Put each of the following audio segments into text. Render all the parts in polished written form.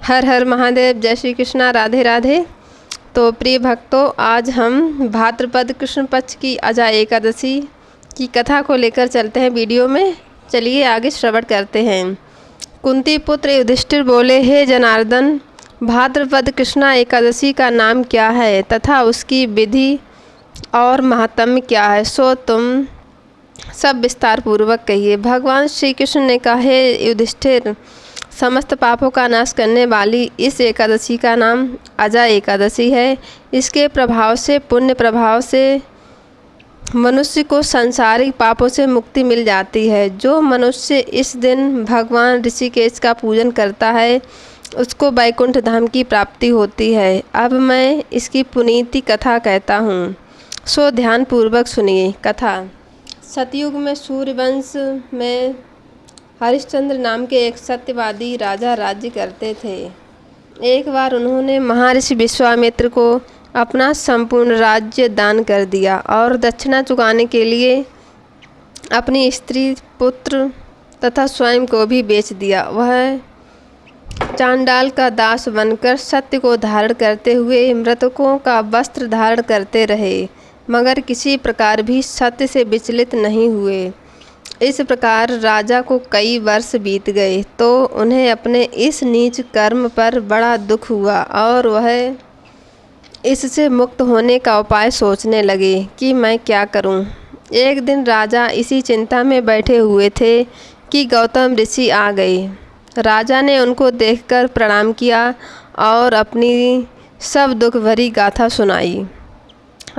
हर हर महादेव। जय श्री कृष्णा। राधे राधे। तो प्रिय भक्तों, आज हम भाद्रपद कृष्ण पक्ष की अजा एकादशी की कथा को लेकर चलते हैं वीडियो में। चलिए आगे श्रवण करते हैं। कुंती पुत्र युधिष्ठिर बोले, हे जनार्दन, भाद्रपद कृष्णा एकादशी का नाम क्या है तथा उसकी विधि और महात्म्य क्या है, सो तुम सब विस्तार पूर्वक कहिए। भगवान श्री कृष्ण ने कहा, हे युधिष्ठिर, समस्त पापों का नाश करने वाली इस एकादशी का नाम अजा एकादशी है। इसके प्रभाव से, पुण्य प्रभाव से मनुष्य को सांसारिक पापों से मुक्ति मिल जाती है। जो मनुष्य इस दिन भगवान ऋषिकेश का पूजन करता है उसको वैकुंठ धाम की प्राप्ति होती है। अब मैं इसकी पुनीति कथा कहता हूँ, सो ध्यान पूर्वक सुनिए। कथा। सतयुग में सूर्यवंश में हरिश्चंद्र नाम के एक सत्यवादी राजा राज्य करते थे। एक बार उन्होंने महर्षि विश्वामित्र को अपना संपूर्ण राज्य दान कर दिया और दक्षिणा चुकाने के लिए अपनी स्त्री, पुत्र तथा स्वयं को भी बेच दिया। वह चांडाल का दास बनकर सत्य को धारण करते हुए मृतकों का वस्त्र धारण करते रहे, मगर किसी प्रकार भी सत्य से विचलित नहीं हुए। इस प्रकार राजा को कई वर्ष बीत गए तो उन्हें अपने इस नीच कर्म पर बड़ा दुख हुआ और वह इससे मुक्त होने का उपाय सोचने लगे कि मैं क्या करूं। एक दिन राजा इसी चिंता में बैठे हुए थे कि गौतम ऋषि आ गए। राजा ने उनको देखकर प्रणाम किया और अपनी सब दुख भरी गाथा सुनाई।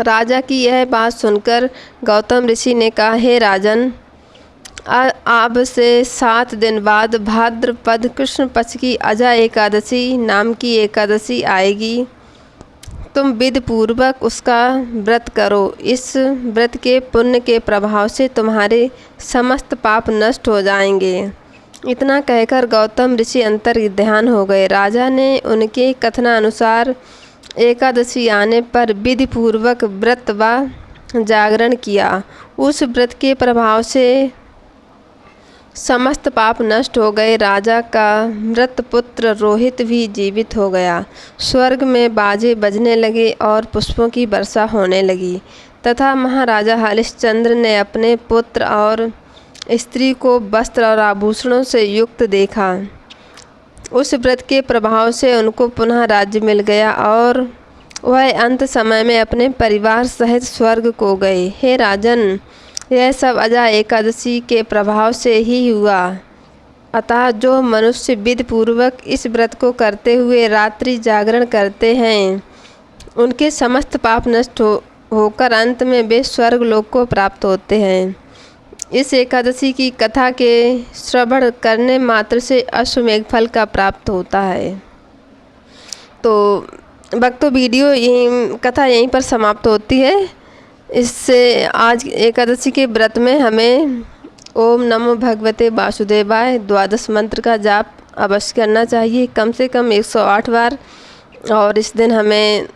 राजा की यह बात सुनकर गौतम ऋषि ने कहा, हे राजन, अब से 7 दिन बाद भाद्रपद कृष्ण पक्ष की अजा एकादशी नाम की एकादशी आएगी। तुम विधि पूर्वक उसका व्रत करो। इस व्रत के पुण्य के प्रभाव से तुम्हारे समस्त पाप नष्ट हो जाएंगे। इतना कहकर गौतम ऋषि अंतर्ध्यान हो गए। राजा ने उनके कथनानुसार एकादशी आने पर विधि पूर्वक व्रत व जागरण किया। उस व्रत के प्रभाव से समस्त पाप नष्ट हो गए। राजा का मृत पुत्र रोहित भी जीवित हो गया। स्वर्ग में बाजे बजने लगे और पुष्पों की वर्षा होने लगी तथा महाराजा हरिश्चंद्र ने अपने पुत्र और स्त्री को वस्त्र और आभूषणों से युक्त देखा। उस व्रत के प्रभाव से उनको पुनः राज्य मिल गया और वह अंत समय में अपने परिवार सहित स्वर्ग को गए। हे राजन, यह सब अजा एकादशी के प्रभाव से ही हुआ। अतः जो मनुष्य विधि पूर्वक इस व्रत को करते हुए रात्रि जागरण करते हैं उनके समस्त पाप नष्ट होकर अंत में वे स्वर्ग लोक को प्राप्त होते हैं। इस एकादशी की कथा के श्रवण करने मात्र से अश्वमेघ फल का प्राप्त होता है। तो भक्तों, वीडियो कथा यहीं पर समाप्त होती है। इससे आज एकादशी के व्रत में हमें ओम नमो भगवते वासुदेवाय 12 मंत्र का जाप अवश्य करना चाहिए, कम से कम 108 बार। और इस दिन हमें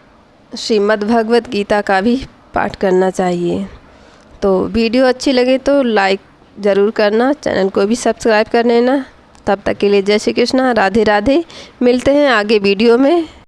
श्रीमद् भगवत गीता का भी पाठ करना चाहिए। तो वीडियो अच्छी लगे तो लाइक ज़रूर करना, चैनल को भी सब्सक्राइब कर लेना। तब तक के लिए जय श्री कृष्णा। राधे राधे। मिलते हैं आगे वीडियो में।